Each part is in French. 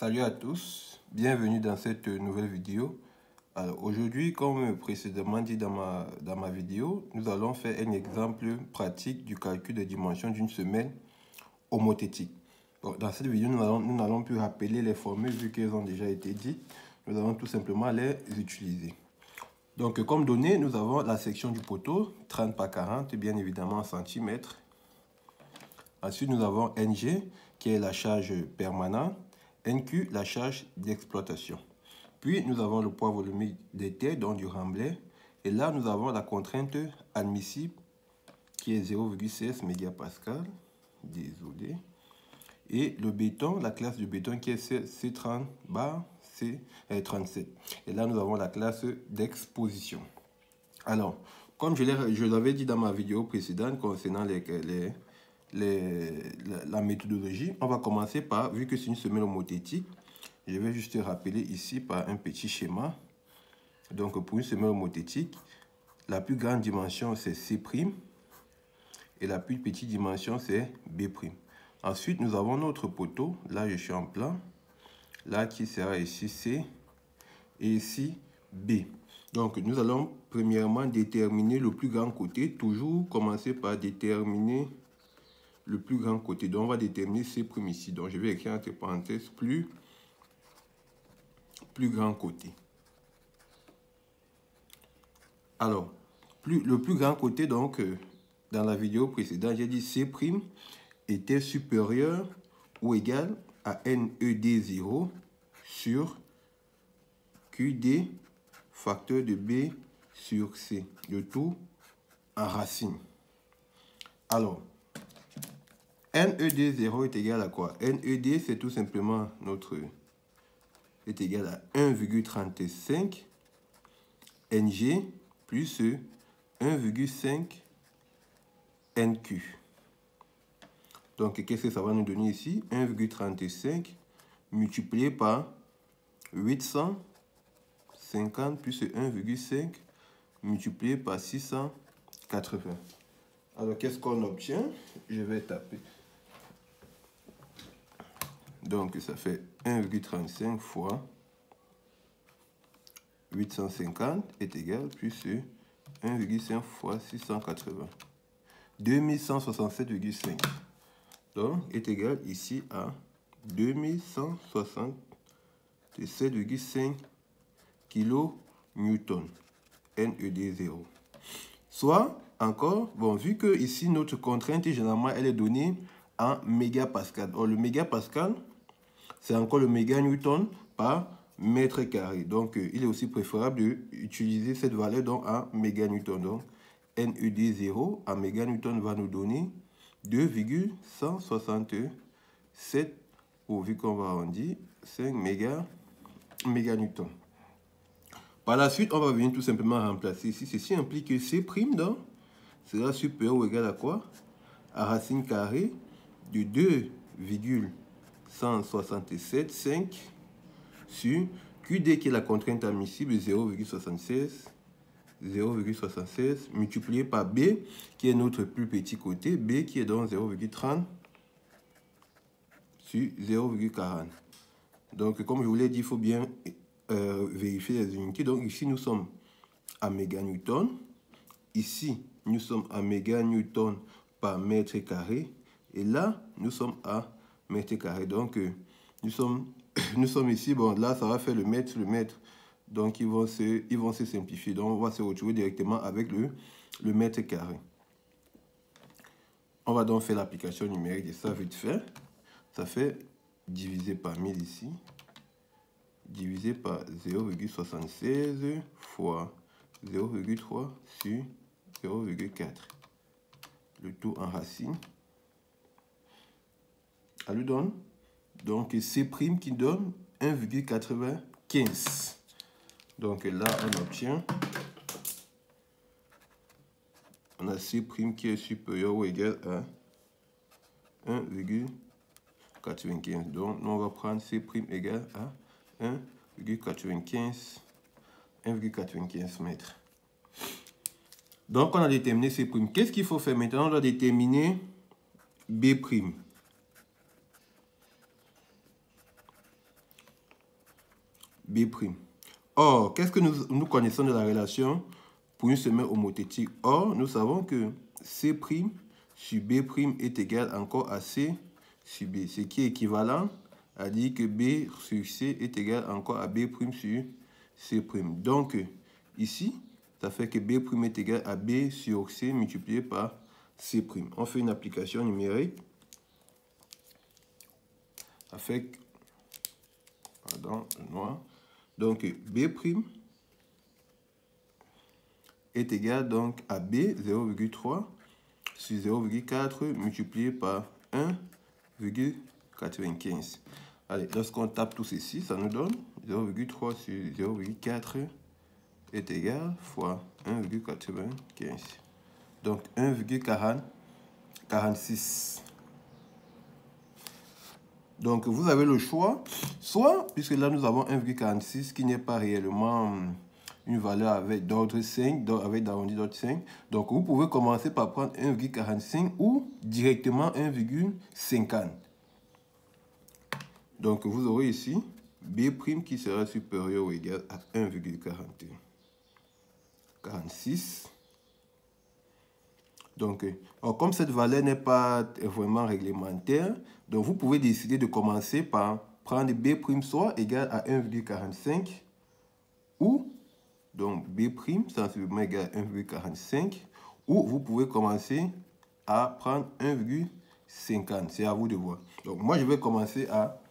Salut à tous, bienvenue dans cette nouvelle vidéo. Alors aujourd'hui, comme précédemment dit dans ma vidéo, nous allons faire un exemple pratique du calcul des dimensions d'une semaine homothétique. Bon, dans cette vidéo, nous n'allons plus rappeler les formules vu qu'elles ont déjà été dites. Nous allons tout simplement les utiliser. Donc comme données, nous avons la section du poteau, 30 par 40, bien évidemment en centimètres. Ensuite, nous avons NG, qui est la charge permanente. NQ, la charge d'exploitation. Puis, nous avons le poids volumique des terres, donc du remblai. Et là, nous avons la contrainte admissible, qui est 0,16 mégapascal. Désolé. Et le béton, la classe du béton, qui est C30 bar C37. Et là, nous avons la classe d'exposition. Alors, comme je l'avais dit dans ma vidéo précédente concernant la méthodologie, on va commencer par, vu que c'est une semaine homothétique, je vais juste rappeler ici par un petit schéma. Donc pour une semaine homothétique, la plus grande dimension c'est C' et la plus petite dimension c'est B'. Ensuite nous avons notre poteau, là je suis en plan, là qui sera ici C et ici B. Donc nous allons premièrement déterminer le plus grand côté, toujours commencer par déterminer le plus grand côté. Donc on va déterminer C' ici. Donc je vais écrire entre parenthèses plus grand côté. Alors, le plus grand côté, donc dans la vidéo précédente, j'ai dit C' était supérieur ou égal à NED0 sur QD facteur de B sur C, le tout en racine. Alors, NED0 est égal à quoi? NED, c'est tout simplement est égal à 1,35 NG plus 1,5 NQ. Donc, qu'est-ce que ça va nous donner ici? 1,35 multiplié par 850 plus 1,5 multiplié par 680. Alors, qu'est-ce qu'on obtient? Je vais taper. Donc, ça fait 1,35 fois 850 est égal plus 1,5 fois 680. 2167,5. Donc, est égal ici à 2167,5 kN, NED0. Soit, encore, bon, vu que ici, notre contrainte, généralement, elle est donnée en mégapascal. Or, le mégapascal, c'est encore le méganewton par mètre carré. Donc, il est aussi préférable d'utiliser cette valeur donc, en méganewton. Donc, NED0 en méganewton va nous donner 2,167, ou vu qu'on va arrondir, 5 méganewton. Par la suite, on va venir tout simplement remplacer ici. Ceci implique que C' donc, sera supérieur ou égal à quoi? À racine carrée de 2,167,5 sur QD qui est la contrainte admissible 0,76 multiplié par B qui est notre plus petit côté, B qui est donc 0,30 sur 0,40. Donc comme je vous l'ai dit, il faut bien vérifier les unités. Donc ici nous sommes à méganewton, ici nous sommes à méganewton par mètre carré et là nous sommes à mètre carré. Donc nous sommes ici, bon là ça va faire le mètre, donc ils vont se simplifier, donc on va se retrouver directement avec le mètre carré. On va donc faire l'application numérique de ça vite fait. Ça fait divisé par 1000 ici, divisé par 0,76 fois 0,3 sur 0,4, le tout en racine. Ça lui donne donc C' qui donne 1,95. Donc là, on obtient, on a C' qui est supérieur ou égal à 1,95. Donc, nous, on va prendre C' égal à 1,95 mètres. Donc, on a déterminé C'. Qu'est-ce qu'il faut faire maintenant? On doit déterminer B'. B'. Or, qu'est-ce que nous connaissons de la relation pour une semelle homothétique? Or, nous savons que C' sur B' est égal encore à C sur B, ce qui est équivalent à dire que B sur C est égal encore à B' sur C'. Donc, ici, ça fait que B' est égal à B sur C multiplié par C'. On fait une application numérique. Ça fait que, pardon, noir. Donc, B' est égal donc à B 0,3 sur 0,4 multiplié par 1,95. Allez, lorsqu'on tape tout ceci, ça nous donne 0,3 sur 0,4 est égal fois 1,95. Donc 1,46. Donc vous avez le choix, soit, puisque là nous avons 1,46 qui n'est pas réellement une valeur avec d'ordre 5, avec d'arrondi d'ordre 5. Donc vous pouvez commencer par prendre 1,45 ou directement 1,50. Donc vous aurez ici B' qui sera supérieur ou égal à 1,46. Donc, comme cette valeur n'est pas vraiment réglementaire, donc vous pouvez décider de commencer par prendre B' soit égal à 1,45 ou donc B' sensiblement égal à 1,45 ou vous pouvez commencer à prendre 1,50. C'est à vous de voir. Donc, moi, je vais commencer à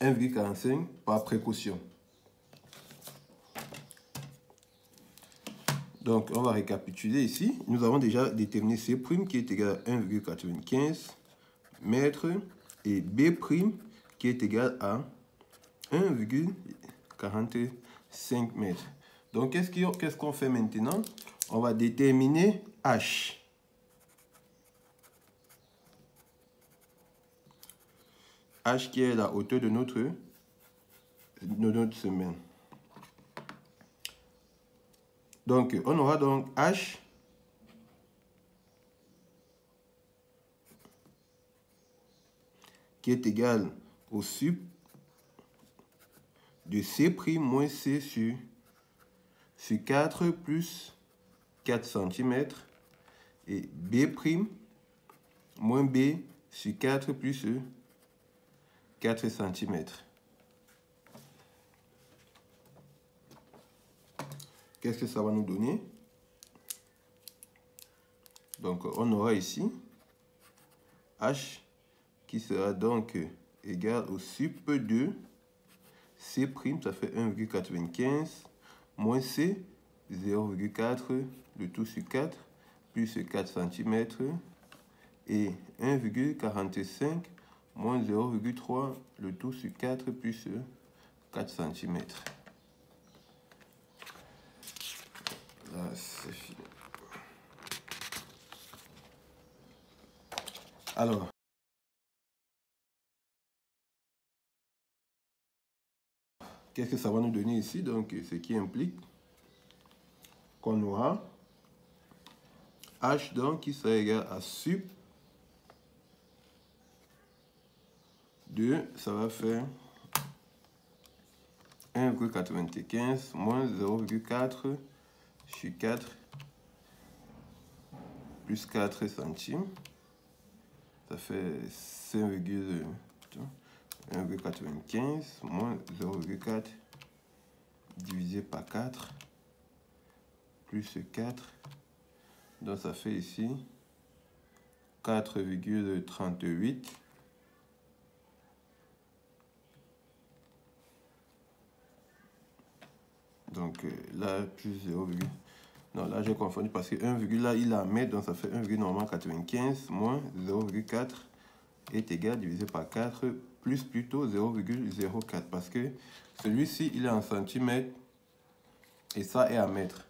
1,45 par précaution. Donc, on va récapituler ici. Nous avons déjà déterminé C' qui est égal à 1,95 mètres et B' qui est égal à 1,45 mètres. Donc, qu'est-ce qu'on fait maintenant? On va déterminer H. H qui est la hauteur de notre semelle. Donc, on aura donc H qui est égal au sup de C' moins C sur 4 plus 4 cm et B' moins B sur 4 plus 4 cm. Qu'est-ce que ça va nous donner? Donc, on aura ici H qui sera donc égal au sup de C', ça fait 1,95, moins C, 0,4, le tout sur 4, plus 4 cm, et 1,45, moins 0,3, le tout sur 4, plus 4 cm. Là, c'est fini. Alors, qu'est-ce que ça va nous donner ici? Donc, ce qui implique qu'on aura H donc qui sera égal à sup de, ça va faire 1,95 moins 0,4 sur 4 plus 4 centimes. Ça fait 1,95 moins 0,4 divisé par 4 plus 4. Donc ça fait ici 4,38. Donc là, plus 0, non, là j'ai confondu parce que 1, là il a à mettre, donc ça fait 1,95 moins 0,4 est égal divisé par 4 plus plutôt 0,04 parce que celui-ci il est en centimètres et ça est à mètre.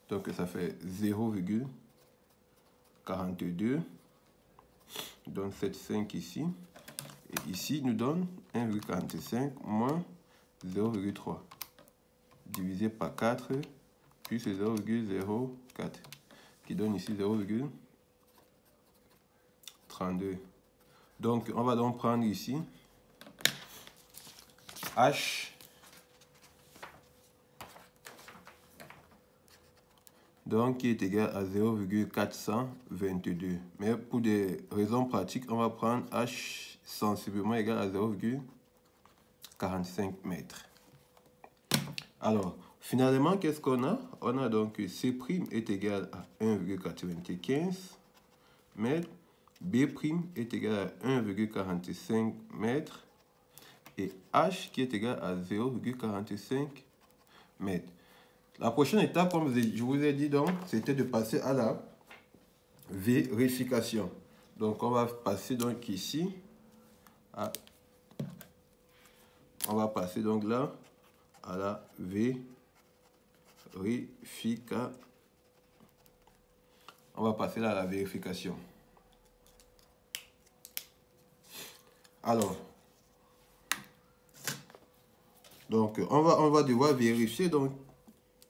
Donc ça fait 0,42. Donc 7,5 ici. Et ici nous donne 1,45 moins 0,3 divisé par 4 plus 0,04 qui donne ici 0,32. Donc on va donc prendre ici H donc qui est égal à 0,422. Mais pour des raisons pratiques, on va prendre H sensiblement égal à 0,45 mètres. Alors, finalement, qu'est-ce qu'on a? On a donc C' est égal à 1,95 mètres, B' est égal à 1,45 mètres et H qui est égal à 0,45 mètres. La prochaine étape, comme je vous ai dit, donc, c'était de passer à la vérification. Donc, on va passer donc ici à... On va passer donc là à la vérification. On va passer là à la vérification. Alors, donc on va devoir vérifier, donc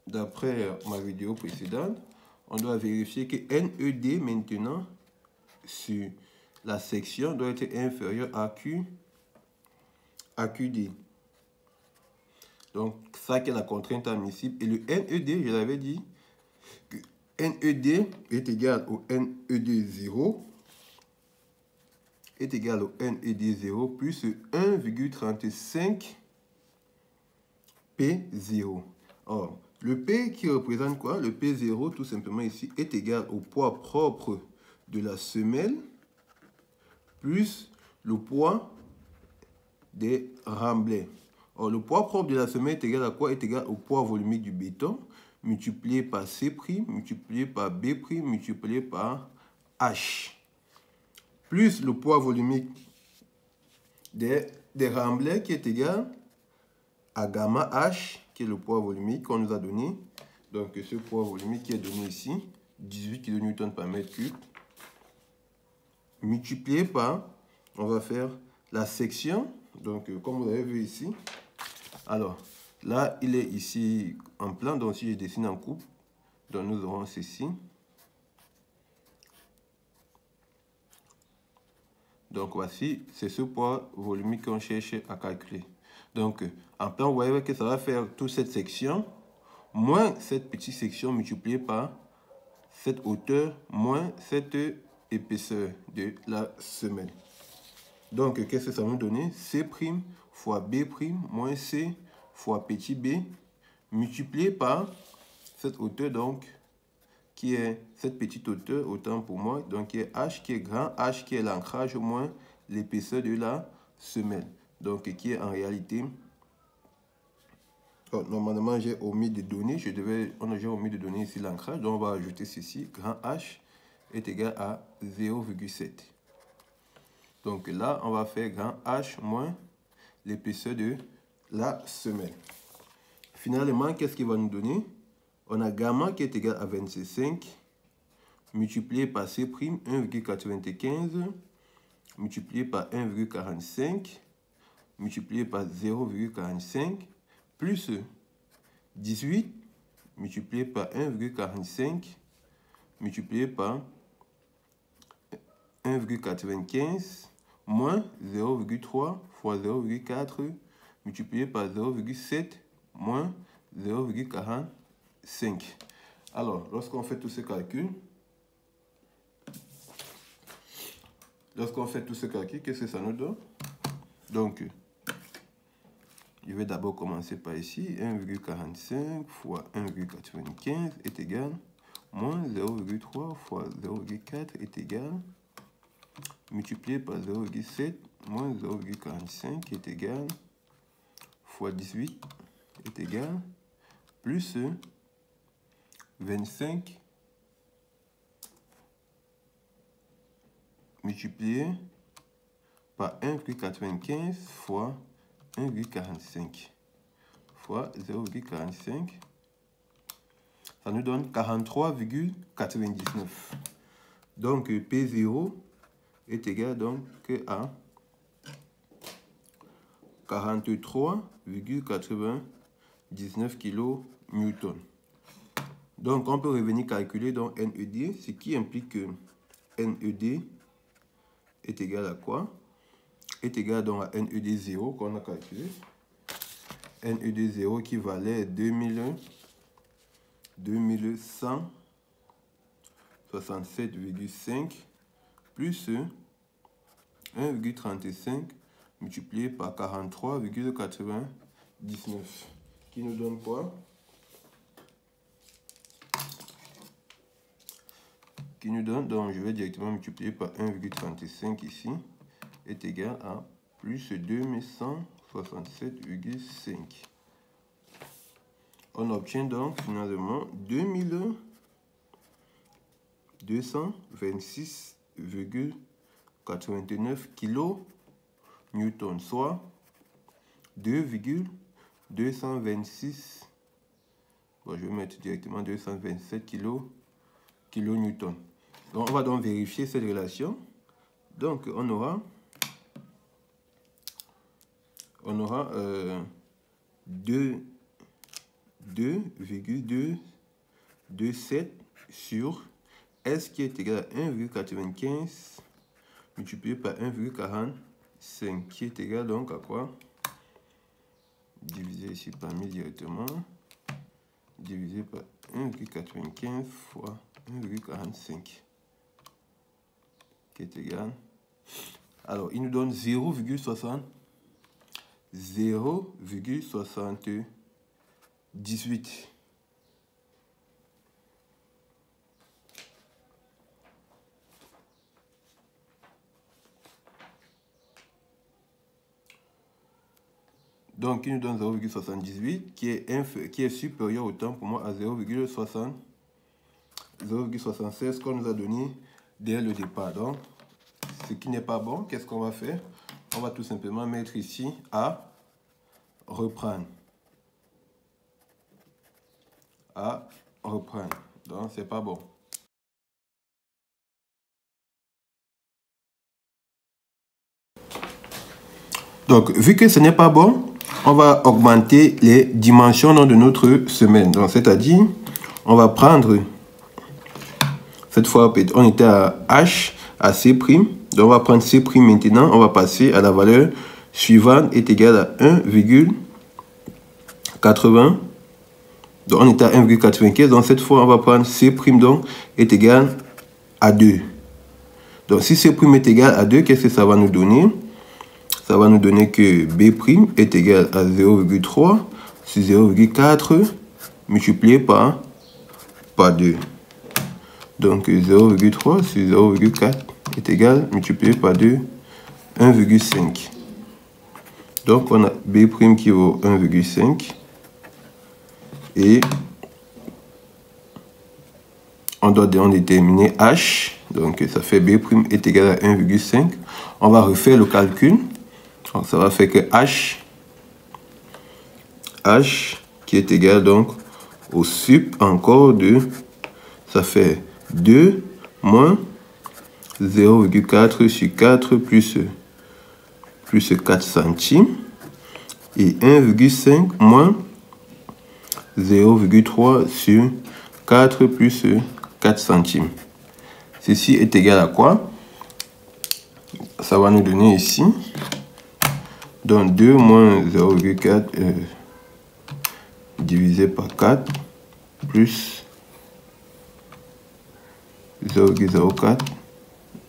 d'après ma vidéo précédente, on doit vérifier que NED maintenant sur la section doit être inférieur à QD. Donc ça qui est la contrainte admissible. Et le NED, je l'avais dit, que NED est égal au NED 0 est égal au NED 0 plus 1,35 P0. Or, le P qui représente quoi? Le P0, tout simplement ici, est égal au poids propre de la semelle plus le poids des remblais. Or, le poids propre de la semelle est égal à quoi? Est égal au poids volumique du béton multiplié par C', multiplié par B', multiplié par H. Plus le poids volumique des remblais qui est égal à gamma H, qui est le poids volumique qu'on nous a donné. Donc, ce poids volumique qui est donné ici, 18 kN par mètre cube, multiplié par, on va faire la section. Donc, comme vous avez vu ici, alors là, il est ici en plan. Donc, si je dessine en coupe, donc nous aurons ceci. Donc, voici, c'est ce poids volumique qu'on cherche à calculer. Donc, en plan, vous voyez que ça va faire toute cette section, moins cette petite section multipliée par cette hauteur, moins cette épaisseur de la semelle. Donc, qu'est-ce que ça va nous donner? C' fois B' moins C fois petit b, multiplié par cette hauteur, donc, qui est cette petite hauteur, autant pour moi, donc qui est H, qui est grand H, qui est l'ancrage, moins l'épaisseur de la semelle. Donc, qui est en réalité... Oh, normalement, j'ai omis de donner, j'ai omis de donner ici l'ancrage, donc on va ajouter ceci, grand H est égal à 0,7. Donc là, on va faire grand H moins l'épaisseur de la semelle. Finalement, qu'est-ce qu'il va nous donner? On a gamma qui est égal à 25, multiplié par C', 1,95, multiplié par 1,45, multiplié par 0,45, plus 18, multiplié par 1,45, multiplié par 1,95, moins 0,3 fois 0,4, multiplié par 0,7, moins 0,45. Alors, lorsqu'on fait tous ces calculs, qu'est-ce que ça nous donne? Donc, je vais d'abord commencer par ici. 1,45 fois 1,95 est égal moins 0,3 fois 0,4 est égal multiplié par 0,7 moins 0,45 est égal fois 18 est égal plus 25 multiplié par 1,95 fois 1,45 fois 0,45, ça nous donne 43,99. Donc P0 est égal donc à 43,99 kN. Donc on peut revenir calculer donc NED, ce qui implique que NED est égal à quoi? Est égal donc à NED 0 qu'on a calculé. NED 0 qui valait 2100 67,5 plus 1,35 multiplié par 43,99 qui nous donne quoi? Qui nous donne, donc je vais directement multiplier par 1,35 ici, est égal à plus 2167,5. On obtient donc finalement 2226,89 kN, soit 2,226. Bon, je vais mettre directement 227 kN. Donc, on va donc vérifier cette relation. Donc, on aura 2,227 sur S qui est égal à 1,95 multiplié par 1,45 qui est égal donc à quoi? Divisé ici par 1000 directement, divisé par 1,95 fois 1,45 qui est égal. Alors, il nous donne 0,78. Donc, il nous donne 0,78 qui est supérieur autant pour moi à 0,76 qu'on nous a donné dès le départ. Donc, ce qui n'est pas bon, qu'est-ce qu'on va faire? On va tout simplement mettre ici à reprendre. À reprendre. Donc, c'est pas bon. Donc, vu que ce n'est pas bon, on va augmenter les dimensions de notre semaine. Donc, c'est-à-dire, on va prendre, cette fois, on était à H, à C'. Donc, on va prendre C' maintenant. On va passer à la valeur suivante est égale à 1,80. Donc, on était à 1,95. Donc, cette fois, on va prendre C' donc est égal à 2. Donc, si C' est égal à 2, qu'est-ce que ça va nous donner? Ça va nous donner que B' est égal à 0,3 sur 0,4 multiplié par 2. Donc 0,3 sur 0,4 est égal multiplié par 2, 1,5. Donc on a B' qui vaut 1,5. Et on doit déterminer H. Donc ça fait B' est égal à 1,5. On va refaire le calcul. Donc, ça va faire que H qui est égal donc au sup encore de, ça fait 2 moins 0,4 sur 4 plus 4 centimes et 1,5 moins 0,3 sur 4 plus 4 centimes. Ceci est égal à quoi? Ça va nous donner ici. Donc 2 moins 0,4 divisé par 4 plus 0,04.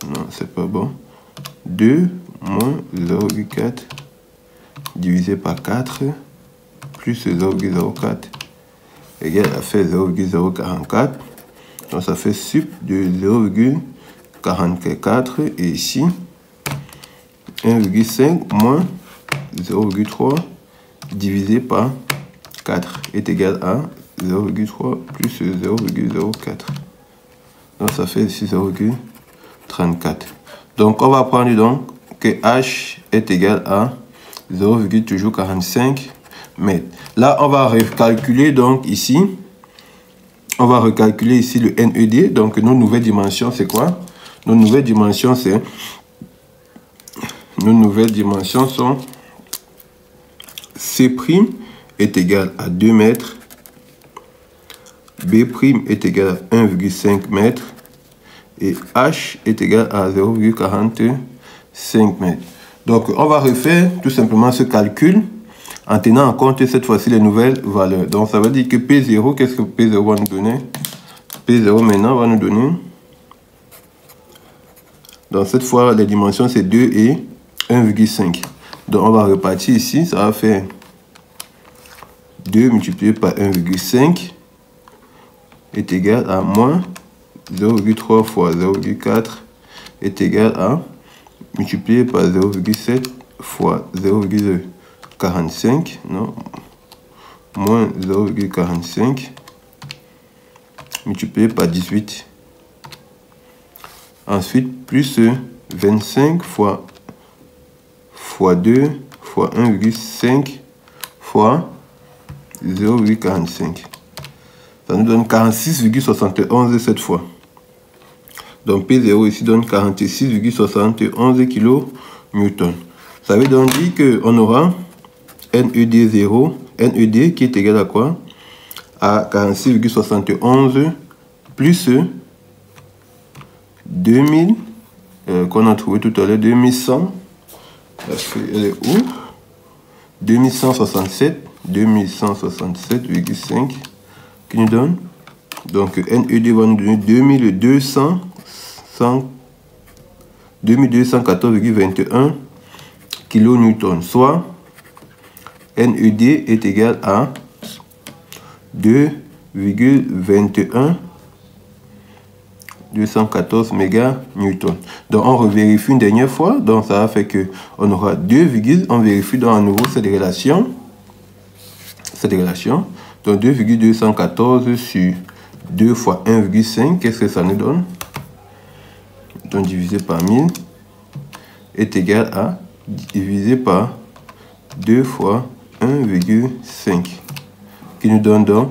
Non, c'est pas bon. 2 moins 0,4 divisé par 4 plus 0,04 égale à fait 0,044. Donc ça fait sup de 0,44 et ici 1,5 moins 0,3 divisé par 4 est égal à 0,3 plus 0,04. Donc ça fait 6,34. Donc on va prendre donc que H est égal à 0,45 mètres. Là on va recalculer donc ici. On va recalculer ici le NED. Donc nos nouvelles dimensions c'est quoi? Nos nouvelles dimensions c'est... Nos nouvelles dimensions sont C' est égal à 2 mètres, B' est égal à 1,5 mètres et H est égal à 0,45 mètres. Donc, on va refaire tout simplement ce calcul en tenant en compte cette fois-ci les nouvelles valeurs. Donc, ça veut dire que P0, qu'est-ce que P0 va nous donner? P0 maintenant va nous donner Donc cette fois, les dimensions, c'est 2 et 1,5. Donc on va repartir ici. Ça va faire 2 multiplié par 1,5 est égal à moins 0,3 fois 0,4 est égal à multiplié par 0,7 fois 0,45, non, moins 0,45 multiplié par 18. Ensuite, plus 25 fois 2 fois 1,5 fois 0,45. Ça nous donne 46,71 cette fois. Donc P0 ici donne 46,71 kN. Ça veut donc dire qu'on aura NED0, NED qui est égal à quoi? À 46,71 plus 2000 qu'on a trouvé tout à l'heure, 2100. Parce qu'elle est où? 2167,5 qui nous donne. Donc NED va nous donner 2214,21 kN, soit NED est égal à 2,21 214 méganewtons. Donc on revérifie une dernière fois. Donc ça va faire que on aura 2, on vérifie donc à nouveau cette relation. Donc 2,214 sur 2 fois 1,5, qu'est-ce que ça nous donne? Donc divisé par 1000 est égal à divisé par 2 fois 1,5 qui nous donne donc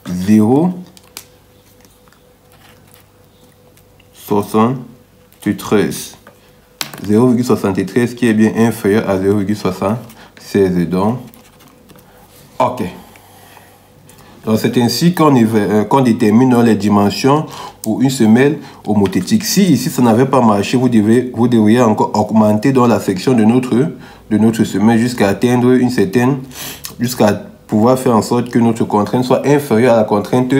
0,73 qui est bien inférieur à 0,76. Donc ok. Donc c'est ainsi qu'on détermine les dimensions pour une semelle homothétique. Si ici ça n'avait pas marché, vous devriez encore augmenter dans la section de notre semelle jusqu'à atteindre une certaine, jusqu'à pouvoir faire en sorte que notre contrainte soit inférieure à la contrainte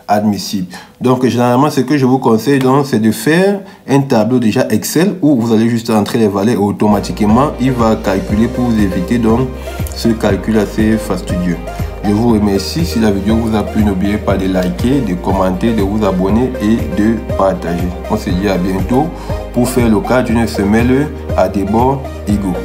admissible. Donc généralement ce que je vous conseille donc c'est de faire un tableau déjà Excel où vous allez juste entrer les valeurs et automatiquement il va calculer pour vous éviter donc ce calcul assez fastidieux. Je vous remercie. Si la vidéo vous a plu, n'oubliez pas de liker, de commenter, de vous abonner et de partager. On se dit à bientôt pour faire le cas d'une semelle à débord égaux.